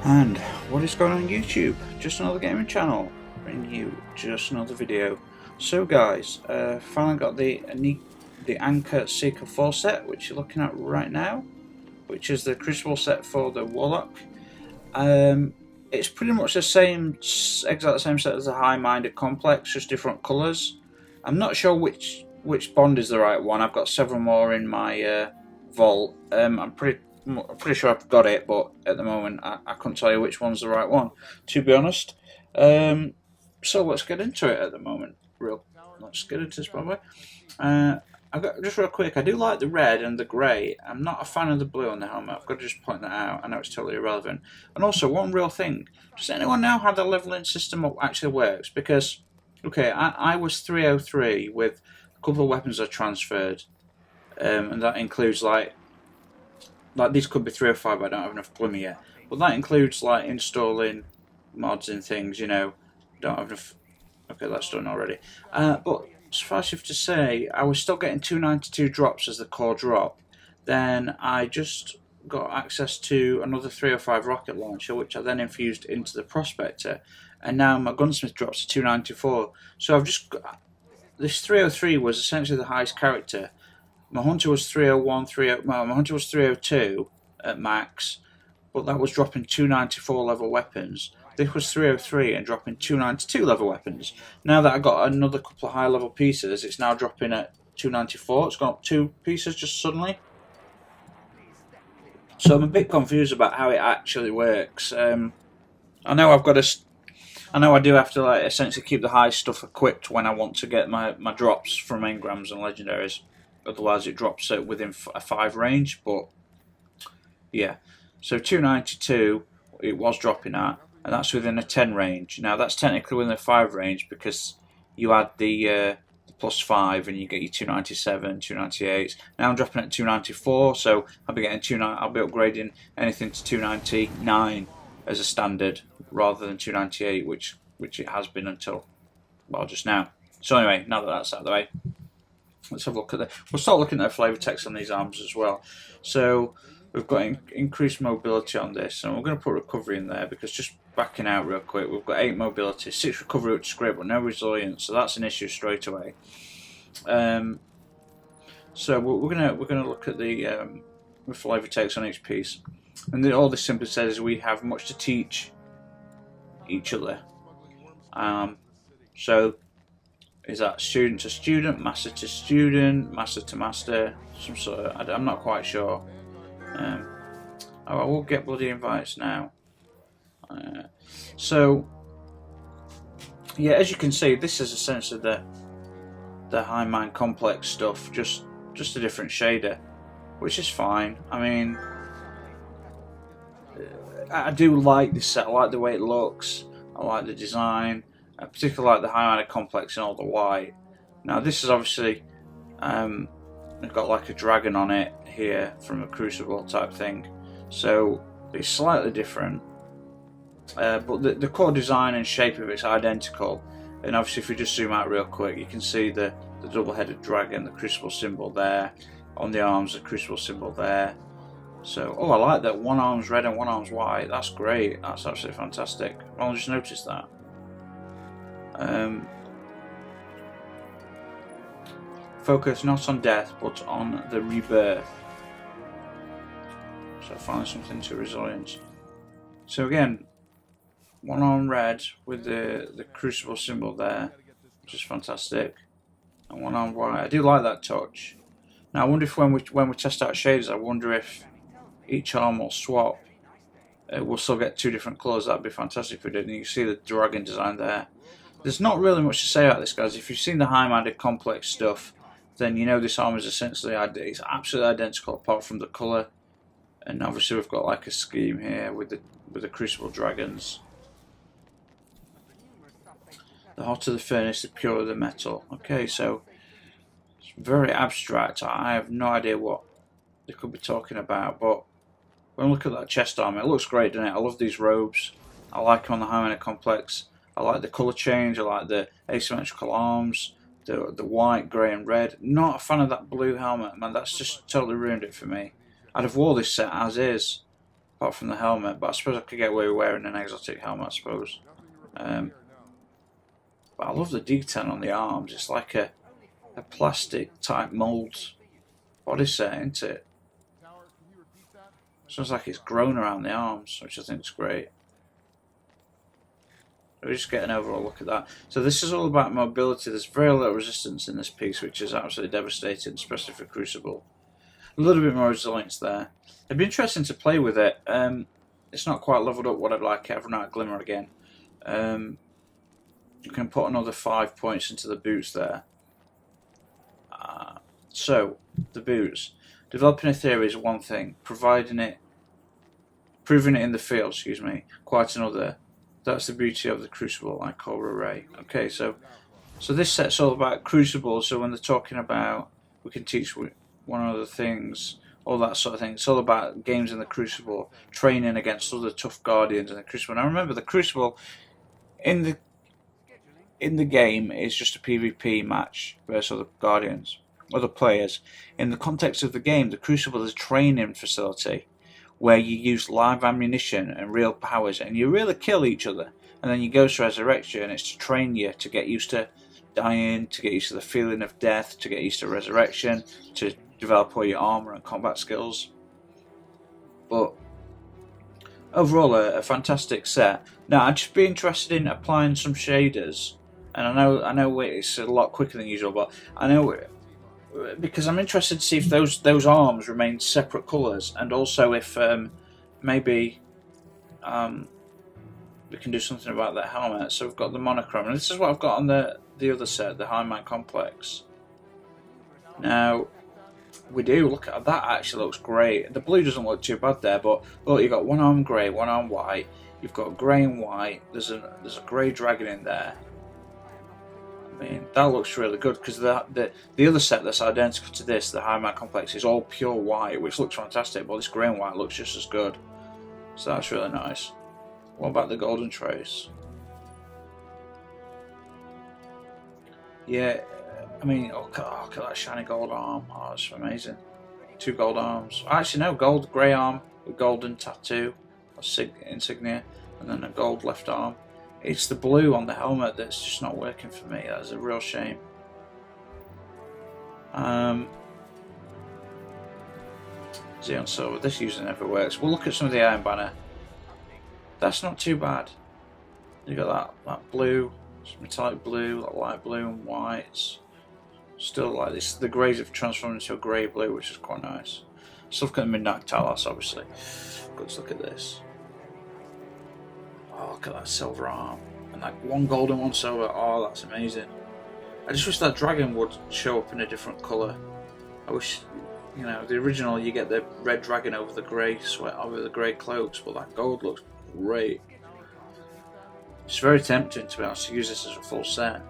And what is going on YouTube? Just another gaming channel, bringing you just another video. So guys, finally got the Ankaa Seeker 4 set, which you're looking at right now, which is the Crucible set for the Warlock. It's pretty much the same, exact same set as the High-Minded Complex, just different colours. I'm not sure which bond is the right one. I've got several more in my vault. I'm pretty sure I've got it, but at the moment I couldn't tell you which one's the right one, to be honest. So let's get into it at the moment. Let's get into this, by the way. I've got, just real quick, I do like the red and the grey. I'm not a fan of the blue on the helmet. I've got to just point that out. I know it's totally irrelevant. And also, one real thing. Does anyone know how the leveling system actually works? Because, okay, I was 303 with a couple of weapons I transferred. And that includes, like these could be 305, but I don't have enough glimmer yet. But that includes, like, installing mods and things, you know. Don't have enough. Okay, that's done already. But suffice it to say, I was still getting 292 drops as the core drop. Then I just got access to another 305 rocket launcher, which I then infused into the Prospector. And now my gunsmith drops to 294. So I've just got, this 303 was essentially the highest character. My hunter was 301, my hunter was 302 at max, but that was dropping 294 level weapons. This was 303 and dropping 292 level weapons. Now that I got another couple of high level pieces, it's now dropping at 294. It's gone up 2 pieces just suddenly. So I'm a bit confused about how it actually works. I know I do have to, like, essentially keep the high stuff equipped when I want to get my drops from engrams and legendaries. Otherwise, it drops within a 5 range. But yeah, so 292 it was dropping at. And that's within a 10 range. Now that's technically within a 5 range because you add the plus 5 and you get your 297, 298. Now I'm dropping at 294, so I'll be getting I'll be upgrading anything to 299 as a standard rather than 298, which it has been until, well, just now. So anyway, now that that's out of the way, let's have a look at we'll start looking at the flavor text on these arms as well. So we've got increased mobility on this, and we're going to put recovery in there because, just backing out real quick, we've got 8 mobility, 6 recovery, which is great, but no resilience, so that's an issue straight away. So we're gonna look at the flavor text on each piece, and all this simply says is we have much to teach each other. So is that student to student, master to student, master to master, some sort of, I'm not quite sure. I will get bloody invites now. So yeah, as you can see, this is essentially the High Mind Complex stuff, just a different shader, which is fine. I mean, I do like this set. I like the way it looks. I like the design. I particularly like the High Mind Complex and all the white. Now this is obviously it's got like a dragon on it here from a Crucible type thing, so it's slightly different, but the core design and shape of it's identical. And obviously if we just zoom out real quick, you can see the double-headed dragon, the Crucible symbol there on the arms, the Crucible symbol there. So, oh, I like that one arm's red and one arm's white. That's great. That's absolutely fantastic. I'll just notice that. Focus not on death, but on the rebirth. So finally something to resilience. So again, one arm red with the Crucible symbol there, which is fantastic, and one arm white. I do like that touch. Now I wonder if when we test out shaders, I wonder if each arm will swap. We'll still get 2 different colours. That'd be fantastic if we did. And you can see the dragon design there. There's not really much to say about this, guys. If you've seen the High-Minded Complex stuff, then you know this arm is essentially it's absolutely identical apart from the colour. And obviously we've got like a scheme here with the Crucible dragons. The hotter the furnace, the purer the metal. Okay, so it's very abstract. I have no idea what they could be talking about, but when we look at that chest armor, it looks great, doesn't it? I love these robes. I like them on the High-Minded Complex. I like the colour change. I like the asymmetrical arms, the white, grey and red. Not a fan of that blue helmet, man. That's just totally ruined it for me. I'd have wore this set as is. apart from the helmet. But I suppose I could get away with wearing an exotic helmet, I suppose. But I love the detail on the arms. It's like a plastic type mould body set, isn't it? Sounds like it's grown around the arms, which I think is great. We just get an overall look at that. So this is all about mobility. There's very little resistance in this piece, which is absolutely devastating, especially for Crucible. A little bit more resilience there. It'd be interesting to play with it. It's not quite leveled up what I'd like. I've run out of Glimmer again. You can put another 5 points into the boots there. So, the boots. Developing a theory is one thing. Proving it in the field, quite another. That's the beauty of the Crucible, like Cobra Ray. Okay, so this set's all about Crucible. So when they're talking about we can teach one another things, all that sort of thing. It's all about games in the Crucible, training against other tough Guardians in the Crucible. Now remember, the Crucible in the game is just a PvP match versus other Guardians, other players. In the context of the game, the Crucible is a training facility where you use live ammunition and real powers, and you really kill each other. And then you go to Resurrection, and it's to train you to get used to dying, to get used to the feeling of death, to get used to Resurrection, to develop all your armor and combat skills. But overall, a fantastic set. Now, I'd just be interested in applying some shaders, and I know it's a lot quicker than usual, but I know, because I'm interested to see if those arms remain separate colours, and also if maybe we can do something about that helmet. So we've got the monochrome, and this is what I've got on the other set, the High Man Complex. Now we do look at that. Actually looks great. The blue doesn't look too bad there, but look, you've got one arm grey, one arm white. You've got grey and white. There's a grey dragon in there. I mean, that looks really good, because the other set that's identical to this, the High Man Complex, is all pure white, which looks fantastic, but this grey and white looks just as good. So that's really nice. What about the Golden Trace? Yeah, I mean, look at that shiny gold arm. Oh, it's amazing. 2 gold arms. Actually, no, gold grey arm with golden tattoo, or insignia, and then a gold left arm. It's the blue on the helmet that's just not working for me. That's a real shame. Xeon Silver. This usually never works. We'll look at some of the Iron Banner. That's not too bad. You got that blue, metallic blue, that light blue and whites. Still like this. The greys have transformed into a grey blue, which is quite nice. Still got the Midnight Talos, obviously. Let's look at this. Oh, look at that silver arm. And that one gold and one silver. Oh, that's amazing. I just wish that dragon would show up in a different colour. I wish, you know, the original you get the red dragon over the grey sweat, over the grey cloaks, but that gold looks great. It's very tempting, to be honest, to use this as a full set.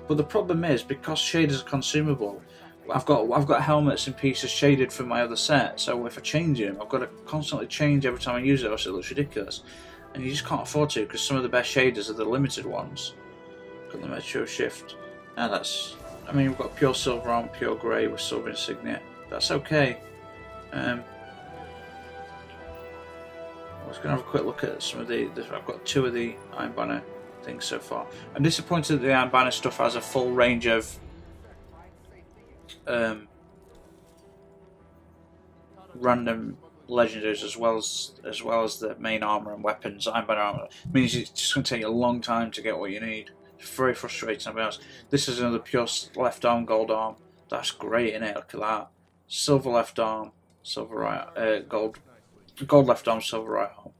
But the problem is, because shaders are consumable, I've got helmets and pieces shaded from my other set, so if I change them, I've got to constantly change every time I use it, or else it looks ridiculous. And you just can't afford to, because some of the best shaders are the limited ones. Got the Metro Shift. Now that's, I mean, we've got pure silver arm, pure grey with silver insignia. That's okay. I was going to have a quick look at some of I've got 2 of the Iron Banner things so far. I'm disappointed that the Iron Banner stuff has a full range of random legendaries as well as the main armor and weapons. Iron Banner armor means it's just going to take a long time to get what you need. It's very frustrating, to be honest. This is another pure left arm, gold arm. That's great, innit? Look at that. Silver left arm, silver right, gold left arm, silver right arm.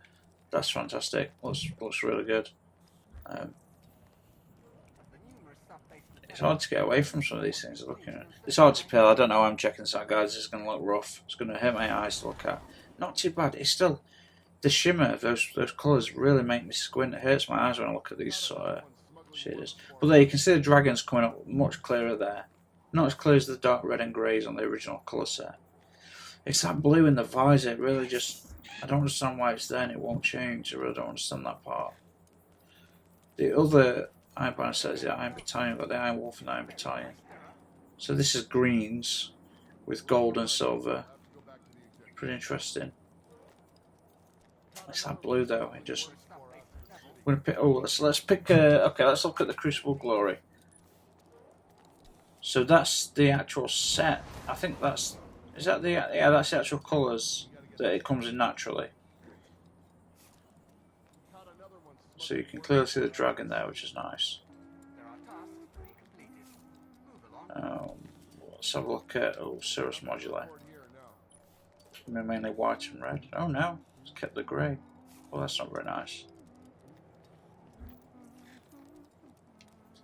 That's fantastic. Looks really good. It's hard to get away from some of these things. Looking at it's hard to pill. I don't know. I'm checking this out, guys. This is going to look rough. It's going to hurt my eyes to look at. Not too bad. It's still the shimmer of those colours really make me squint. It hurts my eyes when I look at these sort of shaders. But there you can see the dragons coming up much clearer there. Not as clear as the dark red and greys on the original colour set. It's that blue in the visor. It really just, I don't understand why it's there and it won't change. I really don't understand that part. The other Iron Banner set is the Iron Battalion, but the Iron Wolf and Iron Battalion. So this is greens with gold and silver. Pretty interesting. It's that blue though. It just. I'm gonna pick. Oh, let's pick. Okay, let's look at the Crucible Glory. So that's the actual set. I think that's. Is that the? Yeah, that's the actual colours that it comes in naturally. So you can clearly see the dragon there, which is nice. Let's have a look at Cirrus Moduli. Mainly white and red. Oh no, it's kept the grey. Well, that's not very nice.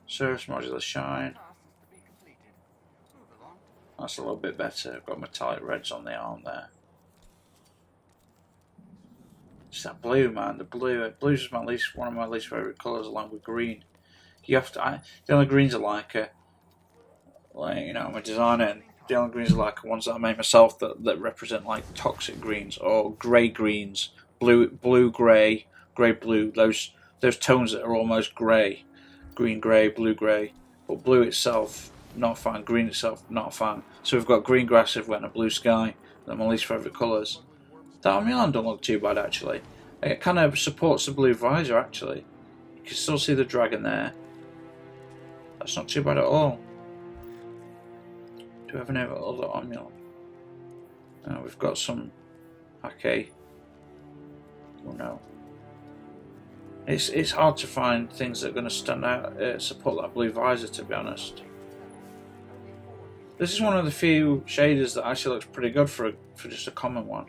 Cirrus Moduli Shine. That's a little bit better. I've got metallic reds on the arm there. It's that blue, man. The blue. Blue's is one of my least favourite colours, along with green. You have to. The only greens I like are, you know, I'm a designer, and the only greens I like are ones that I made myself that represent like toxic greens or grey greens, blue, grey, blue. Those tones that are almost grey, green, grey, blue, grey. But blue itself, not a fan. Green itself, not a fan. So we've got green grass everywhere and a blue sky. They're my least favourite colours. That Milan don't look too bad actually. It kind of supports the blue visor actually. You can still see the dragon there. That's not too bad at all. Do we have any other Omulon? We've got some Ake. Oh no. It's hard to find things that are going to stand out, support that blue visor, to be honest. This is one of the few shaders that actually looks pretty good for just a common one.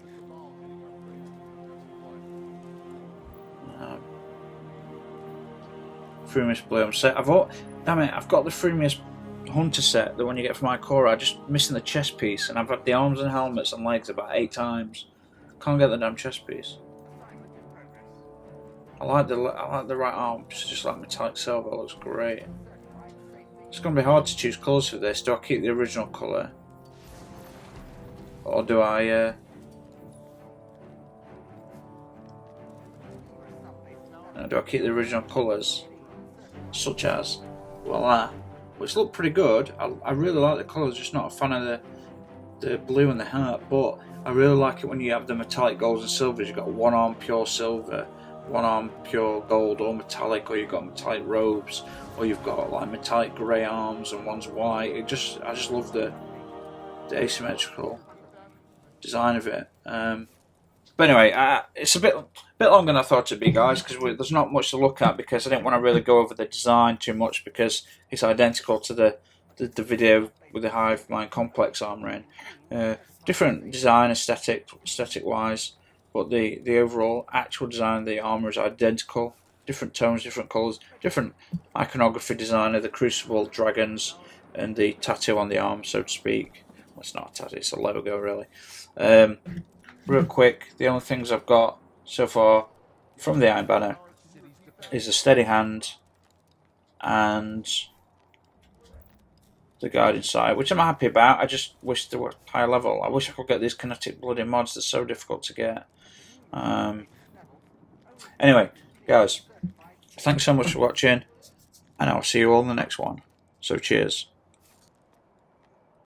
Frumious Blue. I've got the Frumious Hunter set, the one you get from Ikora. I'm just missing the chest piece, and I've had the arms and helmets and legs about 8 times. Can't get the damn chest piece. I like the right arm. It's just like metallic silver. It looks great. It's going to be hard to choose colours for this. Do I keep the original colour, or do I? Do I keep the original colours, such as which look pretty good. I really like the colours. Just not a fan of the blue and the heart, but I really like it when you have the metallic golds and silvers. You've got one arm pure silver, one arm pure gold or metallic, or you've got metallic robes, or you've got like metallic grey arms and one's white. I just love the asymmetrical design of it. But anyway, it's a bit longer than I thought it'd be, guys, because there's not much to look at, because I didn't want to really go over the design too much, because it's identical to the video with the Hive Mind Complex armor in. Different design aesthetic wise, but the overall actual design of the armor is identical. Different tones, different colours, different iconography design of the Crucible dragons and the tattoo on the arm, so to speak. Well, it's not a tattoo, it's a logo really. Real quick, the only things I've got so far from the Iron Banner is a steady hand and the Guiding Sight, which I'm happy about. I just wish they were higher level. I wish I could get these kinetic bloody mods. They're so difficult to get. Anyway, guys, thanks so much for watching, and I'll see you all in the next one. So cheers.